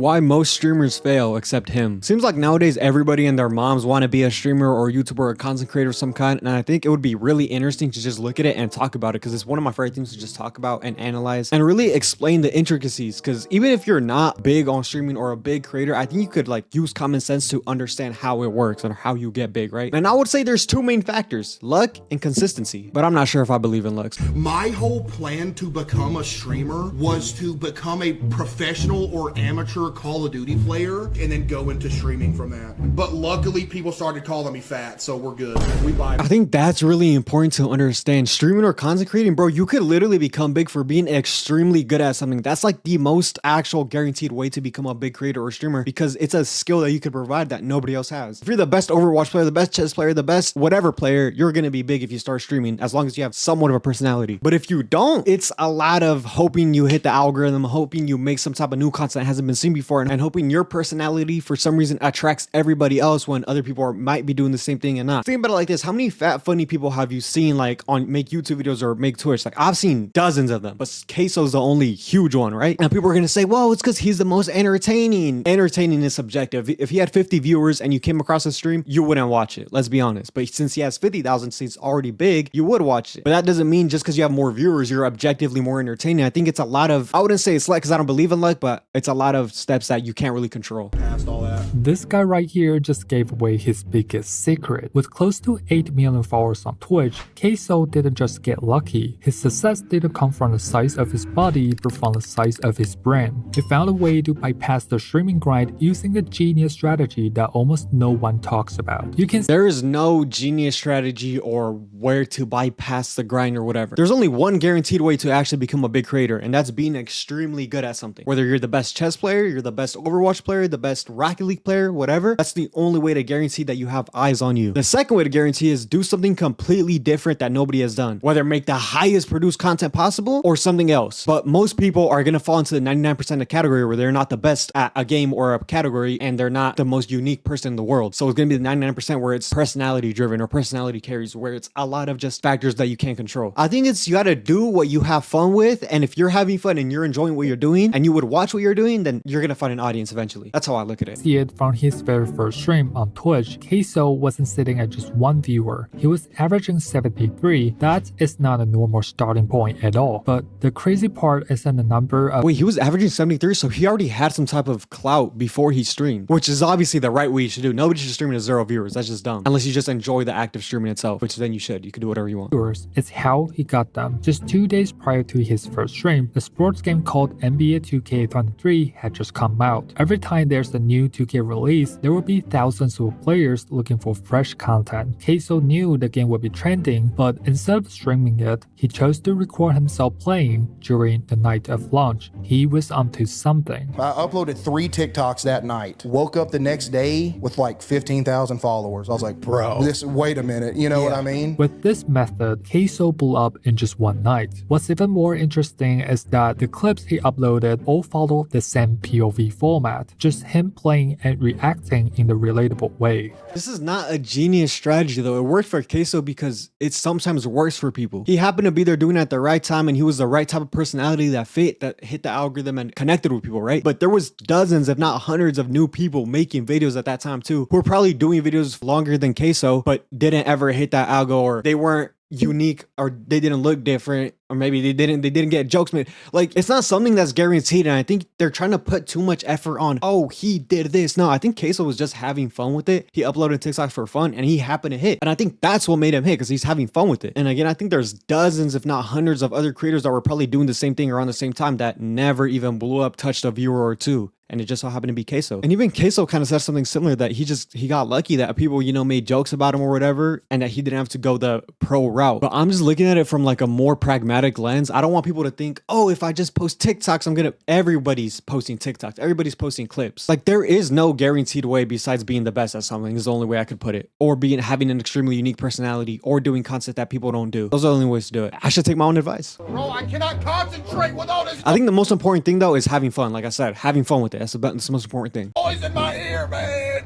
Why most streamers fail except him. Seems like nowadays everybody and their moms want to be a streamer or a YouTuber or a content creator of some kind, and I think it would be really interesting to just look at it and talk about it, because it's one of my favorite things to just talk about and analyze and really explain the intricacies. Because even if you're not big on streaming or a big creator, I think you could like use common sense to understand how it works and how you get big, right? And I would say there's two main factors: luck and consistency, but I'm not sure if I believe in luck. My whole plan to become a streamer was to become a professional or amateur Call of Duty player and then go into streaming from that. But luckily people started calling me fat, so we're good. We buy. I think that's really important to understand. Streaming or content creating, bro, you could literally become big for being extremely good at something. That's like the most actual guaranteed way to become a big creator or streamer, because it's a skill that you could provide that nobody else has. If you're the best Overwatch player, the best chess player, the best whatever player, you're gonna be big if you start streaming, as long as you have somewhat of a personality. But if you don't, it's a lot of hoping you hit the algorithm, hoping you make some type of new content that hasn't been seen before, and hoping your personality for some reason attracts everybody else when other people might be doing the same thing and not. Think about it like this: how many fat funny people have you seen like on make YouTube videos or make Twitch? Like I've seen dozens of them, but Queso's the only huge one, right? And people are gonna say, well, it's because he's the most entertaining. Entertaining is subjective. If he had 50 viewers and you came across a stream, you wouldn't watch it, let's be honest. But since he has 50,000, since it's already big, you would watch it. But that doesn't mean just because you have more viewers, you're objectively more entertaining. I think it's a lot of, I wouldn't say it's luck because I don't believe in luck, but it's a lot of steps that you can't really control. Past all that. This guy right here just gave away his biggest secret. With close to 8 million followers on Twitch, Queso didn't just get lucky. His success didn't come from the size of his body, but from the size of his brain. He found a way to bypass the streaming grind using a genius strategy that almost no one talks about. There is no genius strategy or where to bypass the grind or whatever. There's only one guaranteed way to actually become a big creator, and that's being extremely good at something. Whether you're the best chess player, you're the best Overwatch player, the best Rocket League player, whatever, that's the only way to guarantee that you have eyes on you. The second way to guarantee is do something completely different that nobody has done. Whether make the highest produced content possible or something else. But most people are going to fall into the 99% of the category where they're not the best at a game or a category, and they're not the most unique person in the world. So it's going to be the 99% where it's personality driven or personality carries, where it's a lot of just factors that you can't control. I think it's, you got to do what you have fun with, and if you're having fun and you're enjoying what you're doing and you would watch what you're doing, then you're going to find an audience eventually. That's how I look at it. See it from his very first stream on Twitch. Queso wasn't sitting at just one viewer. He was averaging 73. That is not a normal starting point at all. But the crazy part is that the number of— Wait, he was averaging 73, so he already had some type of clout before he streamed, which is obviously the right way you should do. Nobody should stream to 0 viewers. That's just dumb. Unless you just enjoy the act of streaming itself, which then you should. You can do whatever you want. viewers. It's how he got them. Just 2 days prior to his first stream, a sports game called NBA 2K23 had just come out. Every time there's a new 2K release, there will be thousands of players looking for fresh content. Queso knew the game would be trending, but instead of streaming it, he chose to record himself playing during the night of launch. He was onto something. I uploaded 3 TikToks that night. Woke up the next day with like 15,000 followers. I was like, bro, wait a minute. You know what I mean? With this method, Queso blew up in just one night. What's even more interesting is that the clips he uploaded all follow the same POV format, just him playing and reacting in the relatable way. This is not a genius strategy though. It worked for Queso because it sometimes works for people. He happened to be there doing it at the right time, and he was the right type of personality that fit, that hit the algorithm and connected with people, right? But there was dozens, if not hundreds of new people making videos at that time too, who were probably doing videos longer than Queso, but didn't ever hit that algo, or they weren't unique, or they didn't look different, or maybe they didn't get jokes made. Like, it's not something that's guaranteed, and I think they're trying to put too much effort on, oh, he did this. No, I think Queso was just having fun with it. He uploaded TikToks for fun and he happened to hit, and I think that's what made him hit, because he's having fun with it. And again, I think there's dozens, if not hundreds, of other creators that were probably doing the same thing around the same time that never even blew up, touched a viewer or two. And it just so happened to be Queso. And even Queso kind of said something similar, that he got lucky that people, you know, made jokes about him or whatever, and that he didn't have to go the pro route. But I'm just looking at it from like a more pragmatic lens. I don't want people to think, oh, if I just post TikToks, everybody's posting TikToks. Everybody's posting clips. Like, there is no guaranteed way besides being the best at something, is the only way I could put it. Or having an extremely unique personality, or doing content that people don't do. Those are the only ways to do it. I should take my own advice. Bro, I cannot concentrate with all this I think the most important thing though is having fun. Like I said, having fun with it. That's the most important thing. noise in my ear, man.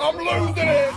I'm losing it.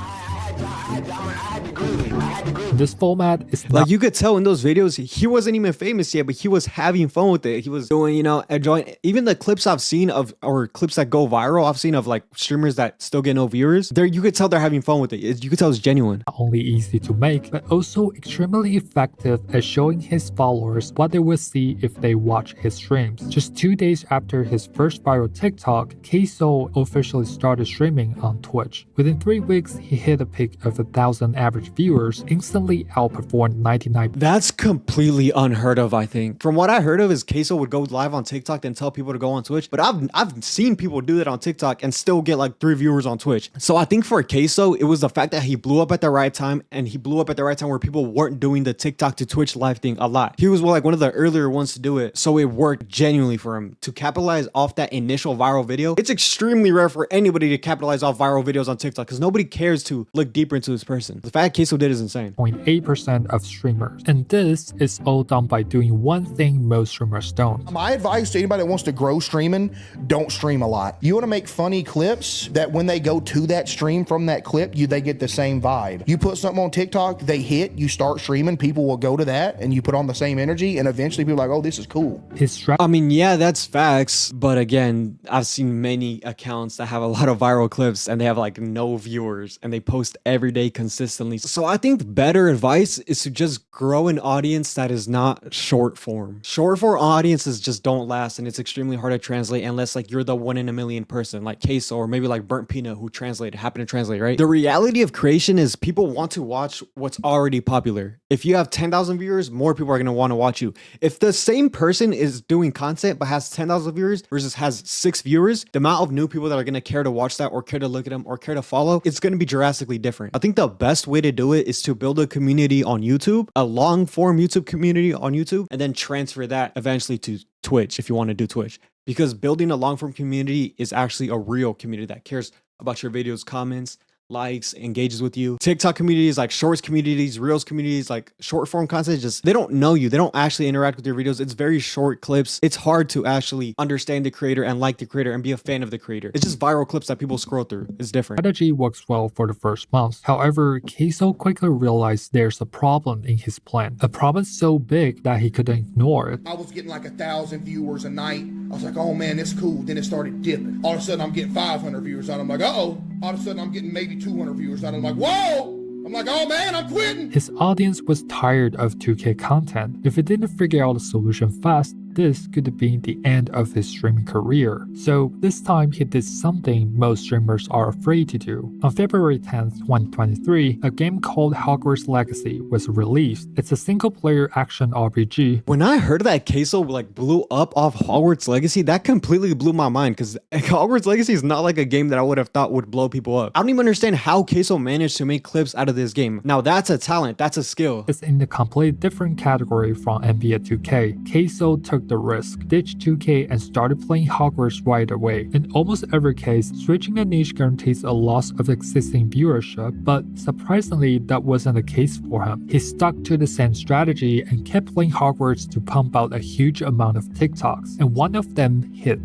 This format is not Like you could tell in those videos, he wasn't even famous yet, but he was having fun with it. He was doing, enjoying. Even the clips I've seen of, or clips that go viral, I've seen of like streamers that still get no viewers. There, you could tell they're having fun with it. You could tell it's genuine. only easy to make, but also extremely effective at showing his followers what they would see if they watch his streams. Just 2 days after his first viral TikTok, K-Soul officially started streaming on Twitch. Within 3 weeks, he hit a peak of 1,000 average viewers, instantly outperformed 99. That's completely unheard of, I think. From what I heard of is Queso would go live on TikTok and tell people to go on Twitch, but I've seen people do that on TikTok and still get like 3 viewers on Twitch. So I think for Queso, it was the fact that he blew up at the right time, and he blew up at the right time where people weren't doing the TikTok to Twitch live thing a lot. He was like one of the earlier ones to do it, so it worked genuinely for him to capitalize off that initial viral video. It's extremely rare for anybody to capitalize off viral videos on TikTok because nobody cares to look deeper into this person. The fact Queso did is insane. 0.8% of streamers. And this is all done by doing one thing most streamers don't. My advice to anybody that wants to grow streaming, don't stream a lot. You want to make funny clips that when they go to that stream from that clip, they get the same vibe. You put something on TikTok, they hit, you start streaming, people will go to that, and you put on the same energy, and eventually people are like, oh, this is cool. His strategy I mean, yeah, that's facts. But again, I've seen many accounts that have a lot of viral clips and they have like no viewers and they post every day consistently. So I think the better advice is to just grow an audience that is not short form. Short form audiences just don't last, and it's extremely hard to translate unless like you're the 1 in a million person like Queso or maybe like Burnt Peanut who happened to translate, right? The reality of creation is people want to watch what's already popular. If you have 10,000 viewers, more people are going to want to watch you. If the same person is doing content but has 10,000 viewers versus has 6 viewers, the amount of new people that are going to care to watch that or care to look at them or care to follow, it's going to be drastically different. I think the best way to do it is to build a community on YouTube, a long form YouTube community on YouTube, and then transfer that eventually to Twitch if you want to do Twitch. Because building a long form community is actually a real community that cares about your videos, comments, likes, engages with you. TikTok communities, like shorts communities, reels communities, like short form content, just they don't know you. They don't actually interact with your videos. It's very short clips. It's hard to actually understand the creator and like the creator and be a fan of the creator. It's just viral clips that people scroll through. It's different. works well for the first month. However, Queso quickly realized there's a problem in his plan. A problem so big that he couldn't ignore it. I was getting like 1,000 viewers a night. I was like, oh man, it's cool. Then it started dipping. All of a sudden, I'm getting 500 viewers out. I'm like, uh-oh. All of a sudden, I'm getting maybe 200 viewers out. I'm like, whoa! I'm like, oh man, I'm quitting. His audience was tired of 2K content. If he didn't figure out a solution fast, this could have been the end of his streaming career. So this time he did something most streamers are afraid to do. On February 10th, 2023, a game called Hogwarts Legacy was released. It's a single-player action RPG. When I heard that Queso like blew up off Hogwarts Legacy, that completely blew my mind because Hogwarts Legacy is not like a game that I would have thought would blow people up. I don't even understand how Queso managed to make clips out of this game. Now that's a talent, that's a skill. It's in a completely different category from NBA 2K. Queso took the risk, ditched 2K and started playing Hogwarts right away. In almost every case, switching the niche guarantees a loss of existing viewership, but surprisingly that wasn't the case for him. He stuck to the same strategy and kept playing Hogwarts to pump out a huge amount of TikToks, and one of them hit.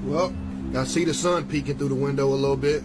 Well, I see the sun peeking through the window a little bit.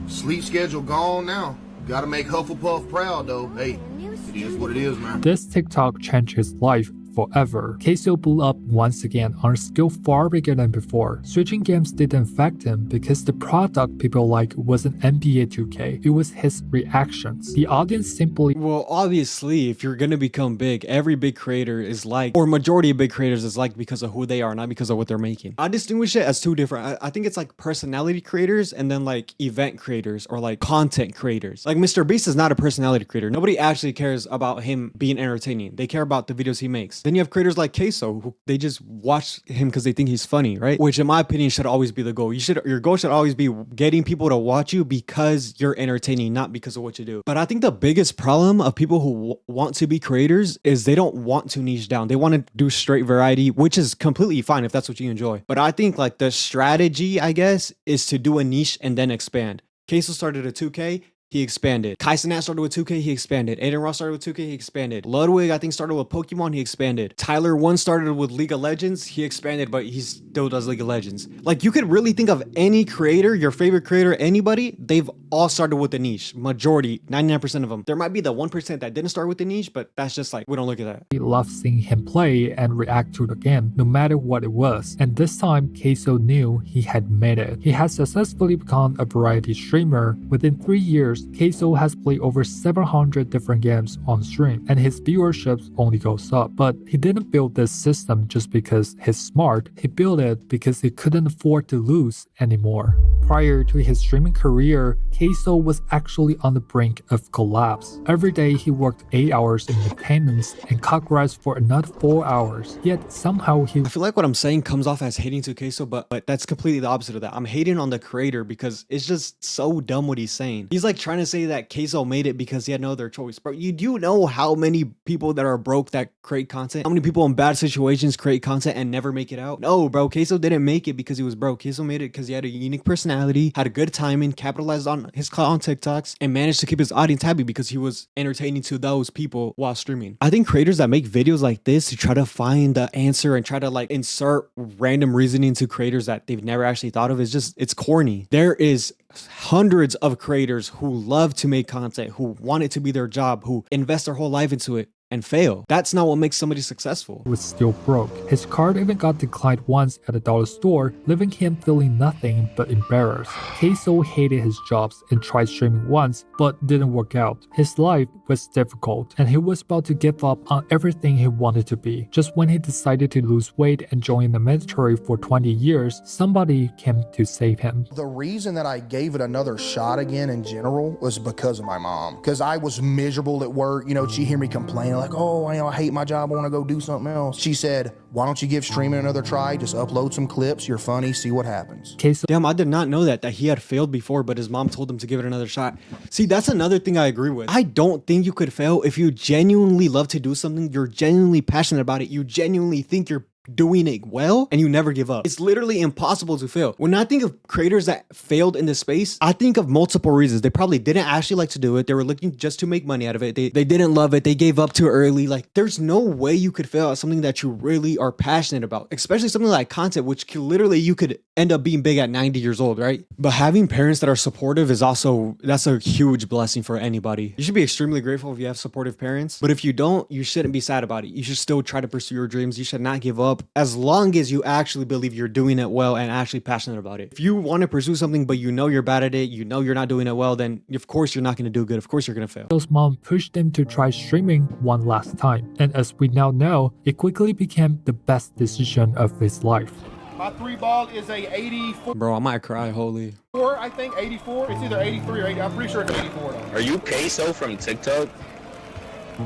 Sleep schedule gone now. Gotta make Hufflepuff proud though. Hey, it is what it is, man. This TikTok changed his life forever. Queso blew up once again on a scale far bigger than before. Switching games didn't affect him because the product people like wasn't NBA 2K, it was his reactions. The audience simply Well, obviously, if you're gonna become big, every big creator is like, or majority of big creators is like because of who they are, not because of what they're making. I distinguish it as two different. I think it's like personality creators and then like event creators or like content creators. Like Mr. Beast is not a personality creator. Nobody actually cares about him being entertaining. They care about the videos he makes. Then you have creators like Queso who they just watch him because they think he's funny, right? Which in my opinion should always be the goal. Your goal should always be getting people to watch you because you're entertaining, not because of what you do. But I think the biggest problem of people who want to be creators is they don't want to niche down. They want to do straight variety, which is completely fine if that's what you enjoy. But I think like the strategy, I guess, is to do a niche and then expand. Queso started a 2K. he expanded. Kai Cenat started with 2K, he expanded. Aiden Ross started with 2K, he expanded. Ludwig, I think, started with Pokemon, he expanded. Tyler 1 started with League of Legends, he expanded, but he still does League of Legends. Like, you could really think of any creator, your favorite creator, anybody, they've all started with a niche. Majority, 99% of them. There might be the 1% that didn't start with the niche, but that's just like, we don't look at that. He loved seeing him play and react to the game, no matter what it was. And this time, Queso knew he had made it. He has successfully become a variety streamer. Within 3 years, Queso has played over 700 different games on stream, and his viewership only goes up. But he didn't build this system just because he's smart. He built it because he couldn't afford to lose anymore. Prior to his streaming career, Queso was actually on the brink of collapse. Every day he worked 8 hours in maintenance and cock rice for another 4 hours. Yet somehow he... I feel like what I'm saying comes off as hating to Queso, but that's completely the opposite of that. I'm hating on the creator because it's just so dumb what he's saying. He's like trying to say that Queso made it because he had no other choice. Bro, you do know how many people that are broke that create content? How many people in bad situations create content and never make it out? No, bro, Queso didn't make it because he was broke. Queso made it because he had a unique personality, had a good timing, capitalized on his on TikToks, and managed to keep his audience happy because he was entertaining to those people while streaming. I think creators that make videos like this to try to find the answer and try to like insert random reasoning to creators that they've never actually thought of is just, it's corny. There is hundreds of creators who love to make content, who want it to be their job, who invest their whole life into it and fail. That's not what makes somebody successful. Was still broke. His card even got declined once at a dollar store, leaving him feeling nothing but embarrassed. Queso hated his jobs and tried streaming once, but didn't work out. His life was difficult, and he was about to give up on everything he wanted to be. Just when he decided to lose weight and join the military for 20 years, somebody came to save him. The reason that I gave it another shot again in general was because of my mom. Because I was miserable at work. You know, she'd hear me complain like, oh, I hate my job, I want to go do something else. She said, why don't you give streaming another try? Just upload some clips, you're funny, see what happens. Queso Damn, I did not know that he had failed before, but his mom told him to give it another shot. See, that's another thing I agree with. I don't think you could fail if you genuinely love to do something, you're genuinely passionate about it, you genuinely think you're doing it well, and you never give up. It's literally impossible to fail. When I think of creators that failed in this space, I think of multiple reasons. They probably didn't actually like to do it. They were looking just to make money out of it. They didn't love it. They gave up too early. Like, there's no way you could fail at something that you really are passionate about, especially something like content, which literally you could end up being big at 90 years old, right? But having parents that are supportive is also, that's a huge blessing for anybody. You should be extremely grateful if you have supportive parents, but if you don't, you shouldn't be sad about it. You should still try to pursue your dreams. You should not give up as long as you actually believe you're doing it well and actually passionate about it. If you want to pursue something, but you know you're bad at it, you know you're not doing it well, then of course you're not going to do good. Of course you're going to fail. Queso's mom pushed him to try streaming one last time, and as we now know, it quickly became the best decision of his life. My 3-ball is a 84, Bro, I might cry, holy. I think 84. It's either 83 or 80. I'm pretty sure it's 84 though. Are you Queso from TikTok?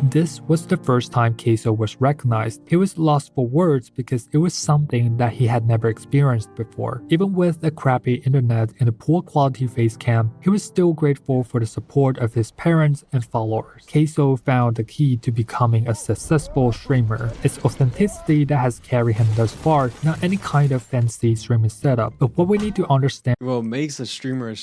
This was the first time Queso was recognized. He was lost for words because it was something that he had never experienced before. Even with a crappy internet and a poor quality face cam, he was still grateful for the support of his parents and followers. Queso found the key to becoming a successful streamer. It's authenticity that has carried him thus far, not any kind of fancy streaming setup. But what we need to understand What makes a streamer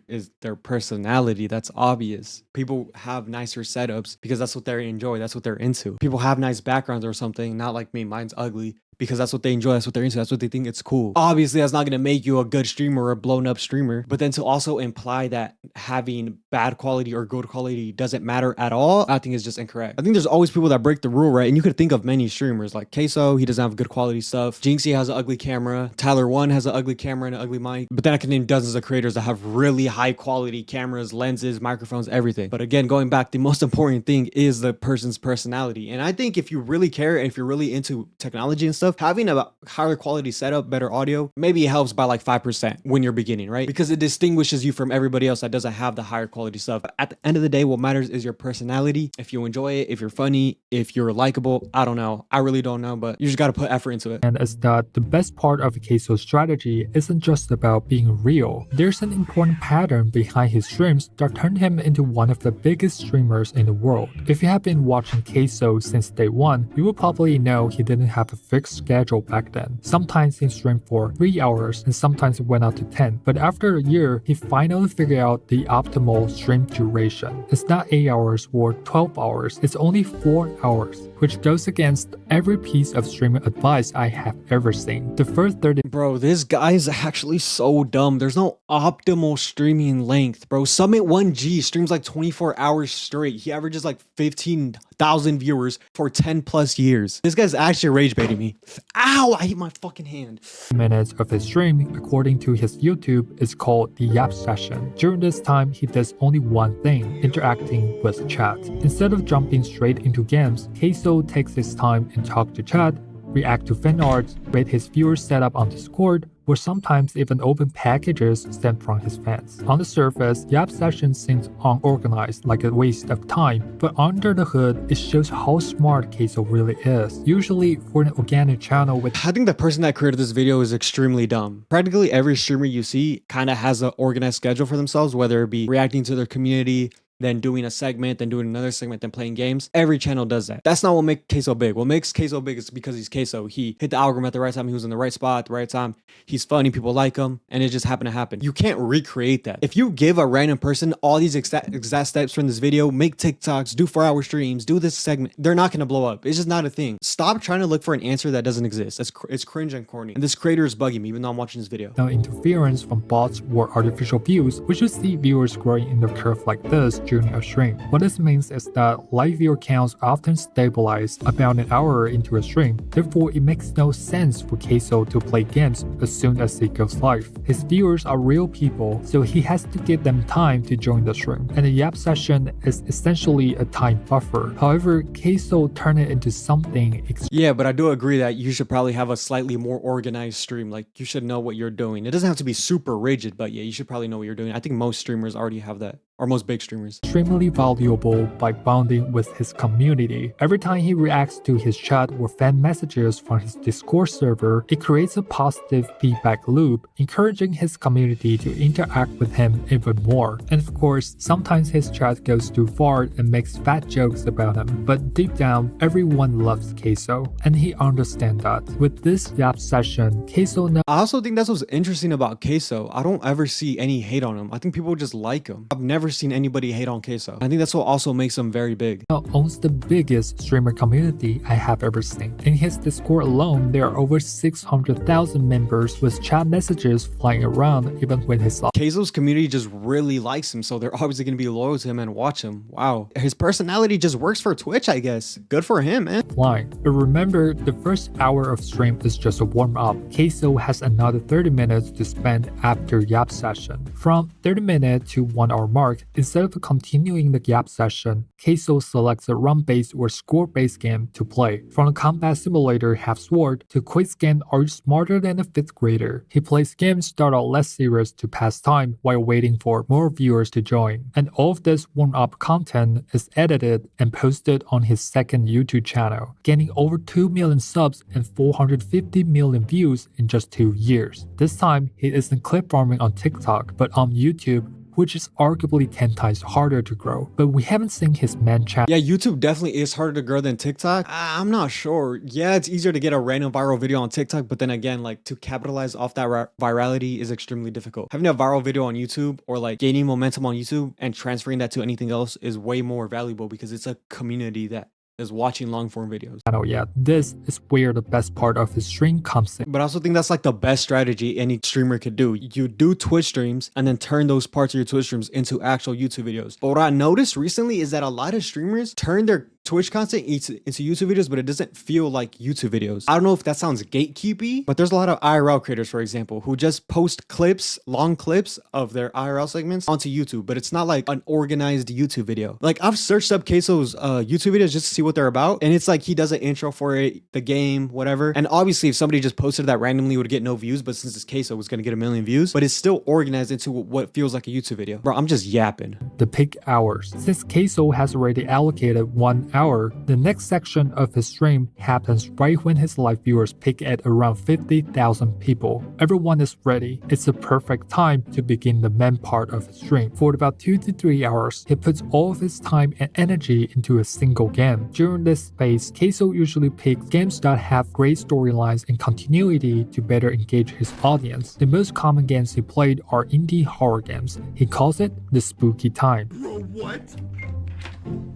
is their personality. That's obvious. People have nicer setups because that's what they enjoy. That's what they're into. People have nice backgrounds or something. Not like me. Mine's ugly. Because that's what they enjoy, that's what they're into, that's what they think it's cool. Obviously, that's not going to make you a good streamer or a blown up streamer, but then to also imply that having bad quality or good quality doesn't matter at all, I think is just incorrect. I think there's always people that break the rule, right? And you could think of many streamers like Queso, he doesn't have good quality stuff. Jinxie has an ugly camera. Tyler 1 has an ugly camera and an ugly mic. But then I can name dozens of creators that have really high quality cameras, lenses, microphones, everything. But again, going back, the most important thing is the person's personality. And I think if you really care and if you're really into technology and stuff, having a higher quality setup, better audio, maybe it helps by like 5% when you're beginning, right? Because it distinguishes you from everybody else that doesn't have the higher quality stuff. But at the end of the day, what matters is your personality. If you enjoy it, if you're funny, if you're likable, I don't know. I really don't know, but you just got to put effort into it. And is that the best part of Queso's strategy isn't just about being real. There's an important pattern behind his streams that turned him into one of the biggest streamers in the world. If you have been watching Queso since day one, you will probably know he didn't have a fixed schedule back then. Sometimes he streamed for 3 hours and sometimes it went out to 10. But after a year, he finally figured out the optimal stream duration. It's not 8 hours or 12 hours, it's only 4 hours, which goes against every piece of streaming advice I have ever seen. The first 30 Bro, this guy is actually so dumb. There's no optimal streaming length, bro. Summit 1G streams like 24 hours straight. He averages like 15,000 viewers for 10 plus years. This guy's actually rage baiting me. Ow, I hit my fucking hand. minutes of his stream, according to his YouTube, is called the Yap Session. During this time, he does only one thing, interacting with chat. Instead of jumping straight into games, Queso takes his time and talk to chat, react to fan art, rate his viewers setup on Discord, or sometimes even open packages sent from his fans. On the surface, Yap Session seems unorganized, like a waste of time, but under the hood, it shows how smart Queso really is. Usually, for an organic channel with I think the person that created this video is extremely dumb. Practically every streamer you see kind of has an organized schedule for themselves, whether it be reacting to their community, then doing a segment, then doing another segment, then playing games. Every channel does that. That's not what makes Queso big. What makes Queso big is because he's Queso. He hit the algorithm at the right time. He was in the right spot at the right time. He's funny. People like him. And it just happened to happen. You can't recreate that. If you give a random person all these exact steps from this video, make TikToks, do 4-hour streams, do this segment, they're not going to blow up. It's just not a thing. Stop trying to look for an answer that doesn't exist. It's cringe and corny. And this creator is bugging me even though I'm watching this video. no interference from bots or artificial views, we should see viewers growing in the curve like this during a stream. What this means is that live viewer counts often stabilize about an hour into a stream, therefore it makes no sense for Queso to play games as soon as he goes live. His viewers are real people, so he has to give them time to join the stream, and the Yap Session is essentially a time buffer. However, Queso turned it into something Yeah, but I do agree that you should probably have a slightly more organized stream. Like, you should know what you're doing. It doesn't have to be super rigid, but yeah, you should probably know what you're doing. I think most streamers already have that, or most big streamers. extremely valuable by bonding with his community. Every time he reacts to his chat or fan messages from his Discord server, it creates a positive feedback loop, encouraging his community to interact with him even more. And of course, sometimes his chat goes too far and makes fat jokes about him, but deep down, everyone loves Queso, and he understands that. With this Yap Session, Queso now I also think that's what's interesting about Queso. I don't ever see any hate on him. I think people just like him. I've never seen anybody hate on Queso. I think that's what also makes him very big. owns the biggest streamer community I have ever seen. In his Discord alone, there are over 600,000 members with chat messages flying around even when he's Queso's community just really likes him, so they're obviously going to be loyal to him and watch him. Wow. His personality just works for Twitch, I guess. Good for him, man. offline. But remember, the first hour of stream is just a warm-up. Queso has another 30 minutes to spend after Yap Session. From 30 minute to 1 hour mark, instead of continuing the Yap Session, Queso selects a run-based or score-based game to play. From a combat simulator Half Sword to quiz game Are You Smarter Than a 5th Grader? He plays games that are less serious to pass time while waiting for more viewers to join. And all of this warm-up content is edited and posted on his second YouTube channel, gaining over 2 million subs and 450 million views in just 2 years. This time, he isn't clip farming on TikTok, but on YouTube, which is arguably 10 times harder to grow. But we haven't seen his main channel. Yeah, YouTube definitely is harder to grow than TikTok. I'm not sure. Yeah, it's easier to get a random viral video on TikTok, but then again, like, to capitalize off that virality is extremely difficult. Having a viral video on YouTube or like gaining momentum on YouTube and transferring that to anything else is way more valuable because it's a community that is watching long form videos. Yet. This is where the best part of his stream comes in. But I also think that's like the best strategy any streamer could do. You do Twitch streams and then turn those parts of your Twitch streams into actual YouTube videos. But what I noticed recently is that a lot of streamers turn their Twitch content into YouTube videos, but it doesn't feel like YouTube videos. I don't know if that sounds gatekeepy, but there's a lot of IRL creators, for example, who just post clips, long clips of their IRL segments onto YouTube, but it's not like an organized YouTube video. Like, I've searched up Queso's YouTube videos just to see what they're about, and it's like he does an intro for it, the game, whatever. And obviously, if somebody just posted that randomly, it would get no views, but since it's Queso, it's gonna get 1 million views, but it's still organized into what feels like a YouTube video. Bro, I'm just yapping. The peak hours. Since Queso has already allocated 1 hour hour. The next section of his stream happens right when his live viewers peak at around 50,000 people. Everyone is ready. It's a perfect time to begin the main part of his stream. For about 2 to 3 hours, he puts all of his time and energy into a single game. During this phase, Keiso usually picks games that have great storylines and continuity to better engage his audience. The most common games he played are indie horror games. He calls it the spooky time. Bro, what?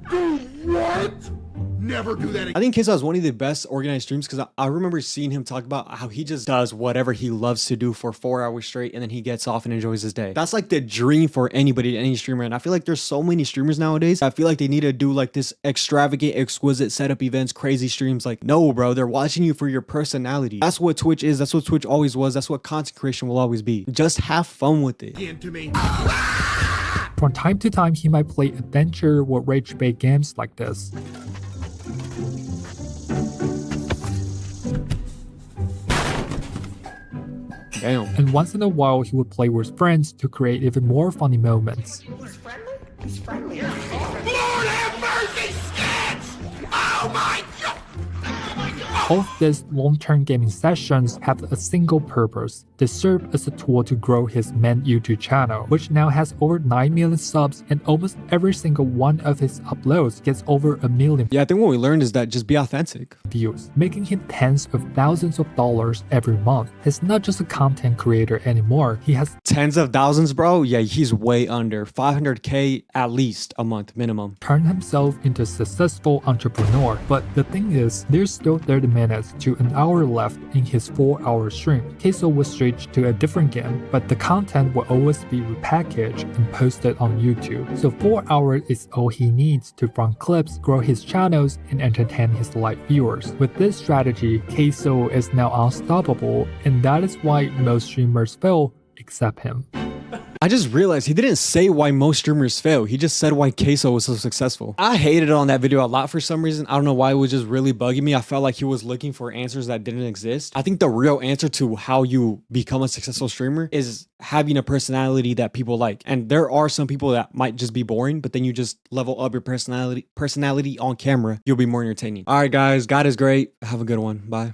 Bro, what? Never do that again. I think Keiso has one of the best organized streams because I remember seeing him talk about how he just does whatever he loves to do for 4 hours straight and then he gets off and enjoys his day. That's like the dream for anybody, any streamer. And I feel like there's so many streamers nowadays. I feel like they need to do like this extravagant, exquisite setup events, crazy streams. Like, no, bro, they're watching you for your personality. That's what Twitch is. That's what Twitch always was. That's what content creation will always be. Just have fun with it. To me. From time to time, he might play adventure or rage-bait games like this. Damn. And once in a while, he would play with friends to create even more funny moments. He's friendly? He's friendly. Lord have mercy, skits! Oh my god! All of these long-term gaming sessions have a single purpose. They serve as a tool to grow his main YouTube channel, which now has over 9 million subs, and almost every single one of his uploads gets over 1 million Yeah, I think what we learned is that just be authentic. views, making him tens of thousands of dollars every month. He's not just a content creator anymore, he has Tens of thousands, bro. Yeah, he's way under 500K at least a month minimum. turned himself into a successful entrepreneur. But the thing is, there's still 30 minutes to an hour left in his 4-hour stream. Keiso will switch to a different game, but the content will always be repackaged and posted on YouTube. So 4 hours is all he needs to run clips, grow his channels, and entertain his live viewers. With this strategy, Keiso is now unstoppable, and that is why most streamers fail except him. I just realized he didn't say why most streamers fail. He just said why Keiso was so successful. I hated on that video a lot for some reason. I don't know why, it was just really bugging me. I felt like he was looking for answers that didn't exist. I think the real answer to how you become a successful streamer is having a personality that people like. And there are some people that might just be boring, but then you just level up your personality on camera. You'll be more entertaining. All right, guys, God is great. Have a good one. Bye.